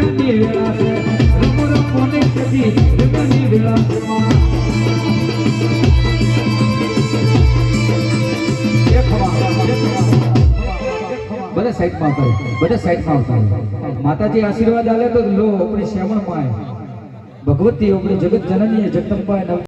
રંગની વેળા છે રમો રમો ને સજી રંગની વેળા બધા સાઈડમાં આવતા બધા સાઈડમાં આવતા માતાજી આશીર્વાદ આલે તો લો આપણી શ્યામણ માય ભગવતી આપણી જગત જનની જગદંબા